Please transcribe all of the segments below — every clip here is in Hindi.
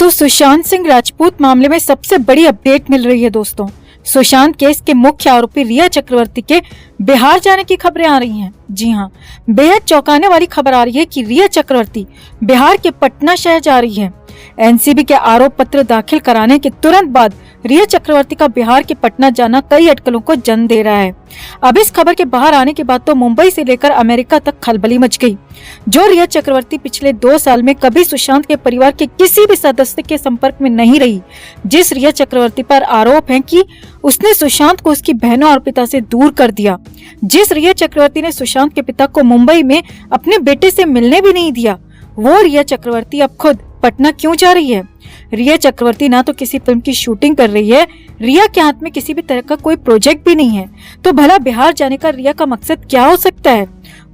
तो सुशांत सिंह राजपूत मामले में सबसे बड़ी अपडेट मिल रही है दोस्तों। सुशांत केस के मुख्य आरोपी रिया चक्रवर्ती के बिहार जाने की खबरें आ रही हैं। जी हां, बेहद चौंकाने वाली खबर आ रही है कि रिया चक्रवर्ती बिहार के पटना शहर जा रही है। एनसीबी के आरोप पत्र दाखिल कराने के तुरंत बाद रिया चक्रवर्ती का बिहार के पटना जाना कई अटकलों को जन्म दे रहा है। अब इस खबर के बाहर आने के बाद तो मुंबई से लेकर अमेरिका तक खलबली मच गई। जो रिया चक्रवर्ती पिछले 2 साल में कभी सुशांत के परिवार के किसी भी सदस्य के संपर्क में नहीं रही, जिस रिया चक्रवर्ती पर आरोप है कि उसने सुशांत को उसकी बहनों और पिता से दूर कर दिया, जिस रिया चक्रवर्ती ने सुशांत के पिता को मुंबई में अपने बेटे से मिलने भी नहीं दिया, वो रिया चक्रवर्ती अब खुद पटना क्यों जा रही है? रिया चक्रवर्ती ना तो किसी फिल्म की शूटिंग कर रही है, रिया के हाथ में किसी भी तरह का कोई प्रोजेक्ट भी नहीं है, तो भला बिहार जाने का रिया का मकसद क्या हो सकता है,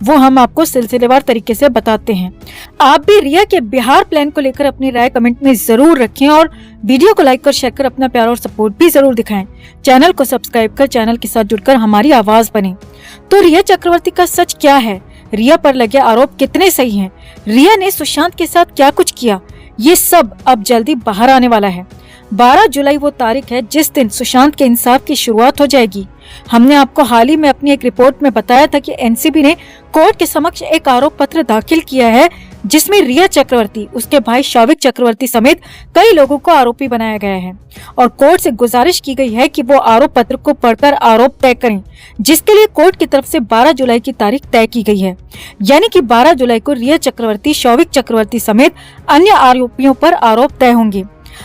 वो हम आपको सिलसिलेवार तरीके से बताते हैं। आप भी रिया के बिहार प्लान को लेकर अपनी राय कमेंट में जरूर रखें और वीडियो को लाइक और शेयर कर अपना प्यार और सपोर्ट भी जरूर दिखाएं। चैनल को सब्सक्राइब कर चैनल के साथ जुड़कर हमारी आवाज बने। तो रिया चक्रवर्ती का सच क्या है? रिया पर लगे आरोप कितने सही हैं? रिया ने सुशांत के साथ क्या कुछ किया? ये सब अब जल्दी बाहर आने वाला है। 12 जुलाई वो तारीख है जिस दिन सुशांत के इंसाफ की शुरुआत हो जाएगी। हमने आपको हाल ही में अपनी एक रिपोर्ट में बताया था कि एनसीबी ने कोर्ट के समक्ष एक आरोप पत्र दाखिल किया है, जिसमें रिया चक्रवर्ती, उसके भाई शौविक चक्रवर्ती समेत कई लोगों को आरोपी बनाया गया है और कोर्ट से गुजारिश की गई है कि वो आरोप पत्र को पढ़कर आरोप तय करें, जिसके लिए कोर्ट की तरफ से 12 जुलाई की तारीख तय की गई है। यानी कि 12 जुलाई को रिया चक्रवर्ती, शौविक चक्रवर्ती समेत अन्य आरोपियों पर आरोप तय होंगे।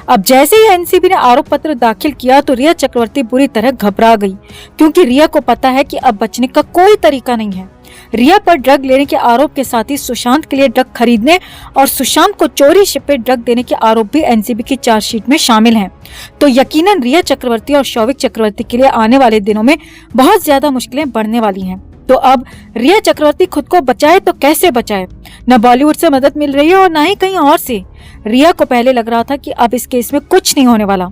अब जैसे ही एनसीबी ने आरोप पत्र दाखिल किया तो रिया चक्रवर्ती बुरी तरह घबरा गई, क्योंकि रिया को पता है कि अब बचने का कोई तरीका नहीं है। रिया पर ड्रग लेने के आरोप के साथ ही सुशांत के लिए ड्रग खरीदने और सुशांत को चोरी छिपे ड्रग देने के आरोप भी एनसीबी की चार्जशीट में शामिल हैं। तो यकीनन रिया चक्रवर्ती और शौविक चक्रवर्ती के लिए आने वाले दिनों में बहुत ज्यादा मुश्किलें बढ़ने वाली हैं। तो अब रिया चक्रवर्ती खुद को बचाए तो कैसे बचाए? न बॉलीवुड से मदद मिल रही है और न ही कहीं और से। रिया को पहले लग रहा था कि अब इस केस में कुछ नहीं होने वाला,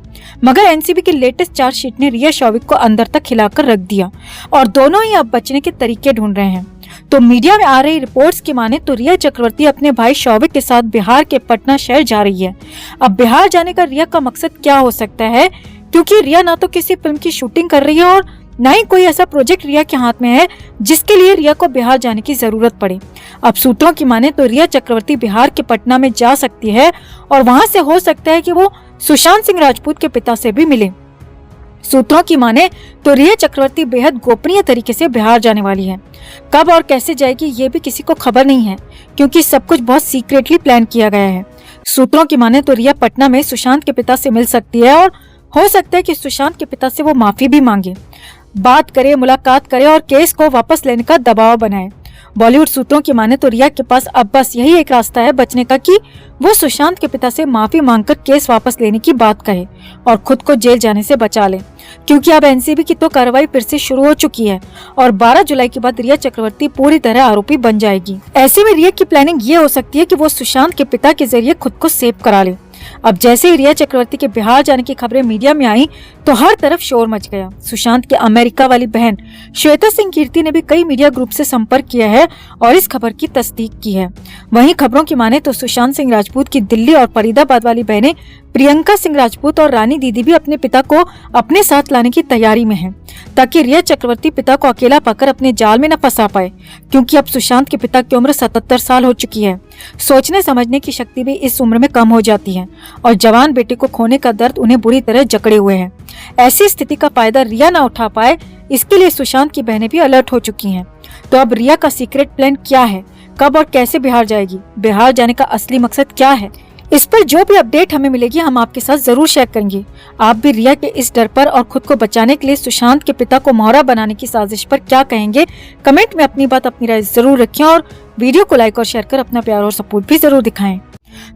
मगर एनसीबी की लेटेस्ट चार्जशीट ने रिया शौविक को अंदर तक हिलाकर रख दिया और दोनों ही अब बचने के तरीके ढूंढ रहे हैं। तो मीडिया में आ रही रिपोर्ट्स की माने तो रिया चक्रवर्ती अपने भाई शौविक के साथ बिहार के पटना शहर जा रही है। अब बिहार जाने का रिया का मकसद क्या हो सकता है? क्योंकि रिया ना तो किसी फिल्म की शूटिंग कर रही है और न ही कोई ऐसा प्रोजेक्ट रिया के हाथ में है जिसके लिए रिया को बिहार जाने की जरूरत पड़े। अब सूत्रों की माने तो रिया चक्रवर्ती बिहार के पटना में जा सकती है और वहां से हो सकता है कि वो सुशांत सिंह राजपूत के पिता से भी मिले। सूत्रों की माने तो रिया चक्रवर्ती बेहद गोपनीय तरीके से बिहार जाने वाली है। कब और कैसे जाएगी ये भी किसी को खबर नहीं है, क्योंकि सब कुछ बहुत सीक्रेटली प्लान किया गया है। सूत्रों की माने तो रिया पटना में सुशांत के पिता से मिल सकती है और हो सकता है कि सुशांत के पिता से वो माफी भी मांगे, बात करे, मुलाकात करे और केस को वापस लेने का दबाव बनाए। बॉलीवुड सूत्रों की माने तो रिया के पास अब बस यही एक रास्ता है बचने का कि वो सुशांत के पिता से माफी मांगकर केस वापस लेने की बात कहे और खुद को जेल जाने से बचा ले, क्योंकि अब एनसीबी की तो कार्रवाई फिर से शुरू हो चुकी है और 12 जुलाई के बाद रिया चक्रवर्ती पूरी तरह आरोपी बन जाएगी। ऐसे में रिया की प्लानिंग ये हो सकती है कि वो सुशांत के पिता के जरिए खुद को सेव करा ले। अब जैसे ही रिया चक्रवर्ती के बिहार जाने की खबरें मीडिया में आई तो हर तरफ शोर मच गया। सुशांत की अमेरिका वाली बहन श्वेता सिंह कीर्ति ने भी कई मीडिया ग्रुप से संपर्क किया है और इस खबर की तस्दीक की है। वहीं खबरों की माने तो सुशांत सिंह राजपूत की दिल्ली और फरीदाबाद वाली बहनें प्रियंका सिंह राजपूत और रानी दीदी भी अपने पिता को अपने साथ लाने की तैयारी में हैं, ताकि रिया चक्रवर्ती पिता को अकेला पाकर अपने जाल में न फंसा पाए, क्योंकि अब सुशांत के पिता की उम्र 77 साल हो चुकी है। सोचने समझने की शक्ति भी इस उम्र में कम हो जाती है और जवान बेटे को खोने का दर्द उन्हें बुरी तरह जकड़े हुए है। ऐसी स्थिति का फायदा रिया न उठा पाए, इसके लिए सुशांत की बहनें भी अलर्ट हो चुकी हैं। तो अब रिया का सीक्रेट प्लान क्या है? कब और कैसे बिहार जाएगी? बिहार जाने का असली मकसद क्या है? इस पर जो भी अपडेट हमें मिलेगी हम आपके साथ जरूर शेयर करेंगे। आप भी रिया के इस डर पर और खुद को बचाने के लिए सुशांत के पिता को मोहरा बनाने की साजिश पर क्या कहेंगे? कमेंट में अपनी बात, अपनी राय जरूर रखें और वीडियो को लाइक और शेयर कर अपना प्यार और सपोर्ट भी जरूर दिखाएं।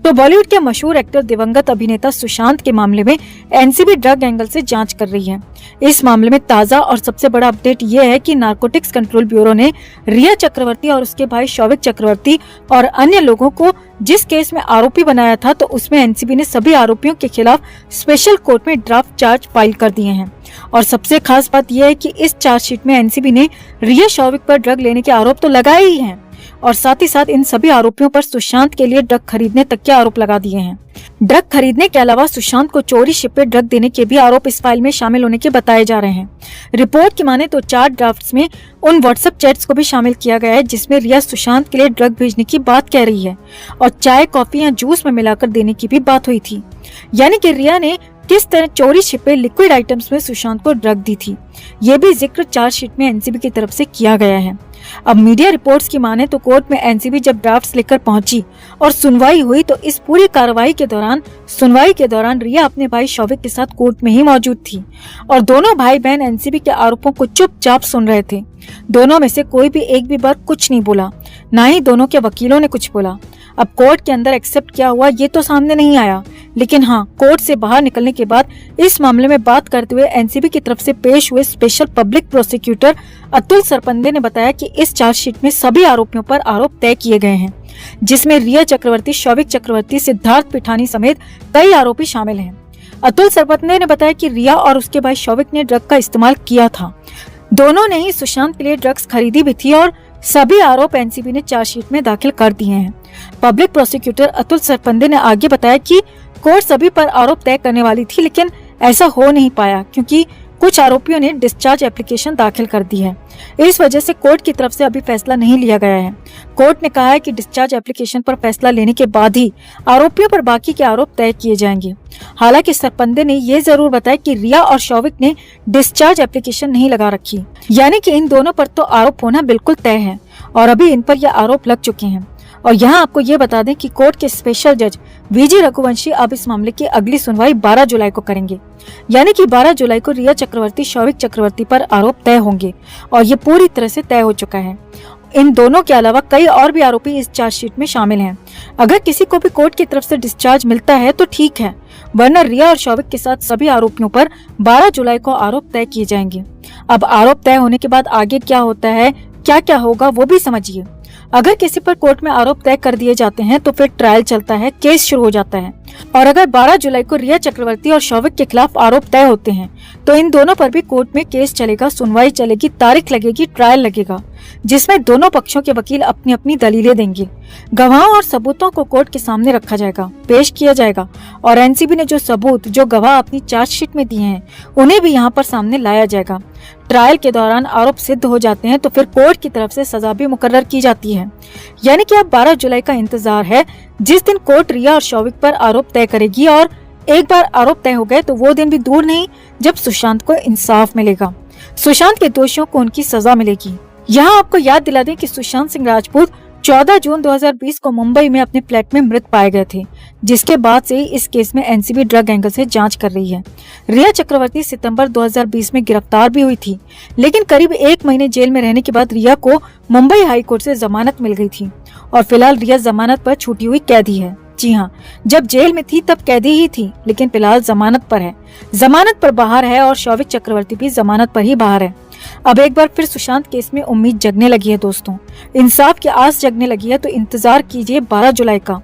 तो बॉलीवुड के मशहूर एक्टर दिवंगत अभिनेता सुशांत के मामले में एनसीबी ड्रग एंगल से जांच कर रही है। इस मामले में ताजा और सबसे बड़ा अपडेट ये है कि नारकोटिक्स कंट्रोल ब्यूरो ने रिया चक्रवर्ती और उसके भाई शौविक चक्रवर्ती और अन्य लोगों को जिस केस में आरोपी बनाया था, तो उसमें एनसीबी ने सभी आरोपियों के खिलाफ स्पेशल कोर्ट में ड्राफ्ट चार्ज फाइल कर दिए हैं। और सबसे खास बात यह है कि इस चार्जशीट में एनसीबी ने रिया शौविक पर ड्रग लेने के आरोप तो लगाए ही हैं, और साथ ही साथ इन सभी आरोपियों पर सुशांत के लिए ड्रग खरीदने तक के आरोप लगा दिए हैं। ड्रग खरीदने के अलावा सुशांत को चोरी छिपे ड्रग देने के भी आरोप इस फाइल में शामिल होने के बताए जा रहे हैं। रिपोर्ट की माने तो 4 ड्राफ्ट्स में उन व्हाट्सएप चैट्स को भी शामिल किया गया है जिसमें रिया सुशांत के लिए ड्रग भेजने की बात कह रही है और चाय, कॉफी या जूस में मिलाकर देने की भी बात हुई थी। यानी कि रिया ने किस तरह चोरी छिपे लिक्विड आइटम्स में सुशांत को ड्रग दी थी, ये भी जिक्र चार्जशीट में एनसीबी की तरफ से किया गया है। अब मीडिया रिपोर्ट्स की माने तो कोर्ट में एनसीबी जब ड्राफ्ट्स लेकर पहुंची और सुनवाई हुई तो इस पूरी कार्रवाई के दौरान रिया अपने भाई शौविक के साथ कोर्ट में ही मौजूद थी और दोनों भाई बहन एनसीबी के आरोपों को चुपचाप सुन रहे थे। दोनों में से कोई भी एक भी बार कुछ नहीं बोला, ना ही दोनों के वकीलों ने कुछ बोला। अब कोर्ट के अंदर एक्सेप्ट क्या हुआ ये तो सामने नहीं आया, लेकिन हाँ, कोर्ट से बाहर निकलने के बाद इस मामले में बात करते हुए एनसीबी की तरफ से पेश हुए स्पेशल पब्लिक प्रोसिक्यूटर अतुल सरपंदे ने बताया कि इस चार्जशीट में सभी आरोपियों पर आरोप तय किए गए हैं, जिसमें रिया चक्रवर्ती, शौविक चक्रवर्ती, सिद्धार्थ पिठानी समेत कई आरोपी शामिल हैं। अतुल सरपंदे ने बताया कि रिया और उसके भाई शौविक ने ड्रग का इस्तेमाल किया था। दोनों ने ही सुशांत के लिए ड्रग्स खरीदी भी थी और सभी आरोप एनसीबी ने चार्जशीट में दाखिल कर दिए हैं। पब्लिक प्रोसिक्यूटर अतुल सरपंदे ने आगे बताया कि कोर्ट सभी पर आरोप तय करने वाली थी, लेकिन ऐसा हो नहीं पाया क्योंकि कुछ आरोपियों ने डिस्चार्ज एप्लीकेशन दाखिल कर दी है। इस वजह से कोर्ट की तरफ से अभी फैसला नहीं लिया गया है। कोर्ट ने कहा है कि डिस्चार्ज एप्लीकेशन पर फैसला लेने के बाद ही आरोपियों पर बाकी के आरोप तय किए जाएंगे। हालांकि सरपंदे ने ये जरूर बताया कि रिया और शौविक ने डिस्चार्ज एप्लीकेशन नहीं लगा रखी, यानी कि इन दोनों पर तो आरोप होना बिल्कुल तय है और अभी इन पर यह आरोप लग चुके हैं। और यहाँ आपको ये बता दें कि कोर्ट के स्पेशल जज वीजी रघुवंशी अब इस मामले की अगली सुनवाई 12 जुलाई को करेंगे, यानी कि 12 जुलाई को रिया चक्रवर्ती, शौविक चक्रवर्ती पर आरोप तय होंगे और ये पूरी तरह से तय हो चुका है। इन दोनों के अलावा कई और भी आरोपी इस चार्जशीट में शामिल हैं। अगर किसी को भी कोर्ट की तरफ से डिस्चार्ज मिलता है तो ठीक है, वरना रिया और शौविक के साथ सभी आरोपियों पर 12 जुलाई को आरोप तय किए जाएंगे। अब आरोप तय होने के बाद आगे क्या होता है, क्या क्या होगा वो भी समझिए। अगर किसी पर कोर्ट में आरोप तय कर दिए जाते हैं तो फिर ट्रायल चलता है, केस शुरू हो जाता है। और अगर 12 जुलाई को रिया चक्रवर्ती और शौविक के खिलाफ आरोप तय होते हैं तो इन दोनों पर भी कोर्ट में केस चलेगा, सुनवाई चलेगी, तारीख लगेगी, ट्रायल लगेगा, जिसमें दोनों पक्षों के वकील अपनी अपनी दलीलें देंगे। गवाहों और सबूतों को कोर्ट के सामने रखा जाएगा, पेश किया जाएगा और एनसीबी ने जो सबूत, जो गवाह अपनी चार्जशीट में दिए हैं उन्हें भी यहाँ पर सामने लाया जाएगा। ट्रायल के दौरान आरोप सिद्ध हो जाते हैं तो फिर कोर्ट की तरफ से सजा भी मुकर्रर की जाती है। यानी कि अब 12 जुलाई का इंतजार है, जिस दिन कोर्ट रिया और शौविक पर आरोप तय करेगी और एक बार आरोप तय हो गए तो वो दिन भी दूर नहीं जब सुशांत को इंसाफ मिलेगा, सुशांत के दोषियों को उनकी सजा मिलेगी। यहाँ आपको याद दिला दें कि सुशांत सिंह राजपूत 14 जून 2020 को मुंबई में अपने फ्लैट में मृत पाए गए थे, जिसके बाद से ही इस केस में एनसीबी ड्रग एंगल से जांच कर रही है। रिया चक्रवर्ती सितंबर 2020 में गिरफ्तार भी हुई थी, लेकिन करीब 1 महीने जेल में रहने के बाद रिया को मुंबई हाई कोर्ट से जमानत मिल गई थी और फिलहाल रिया जमानत पर छूटी हुई कैदी है। जी हाँ, जब जेल में थी तब कैदी ही थी, लेकिन फिलहाल जमानत पर है, जमानत पर बाहर है और शौविक चक्रवर्ती भी जमानत पर ही बाहर है। अब एक बार फिर सुशांत केस में उम्मीद जगने लगी है दोस्तों, इंसाफ की आस जगने लगी है, तो इंतजार कीजिए 12 जुलाई का।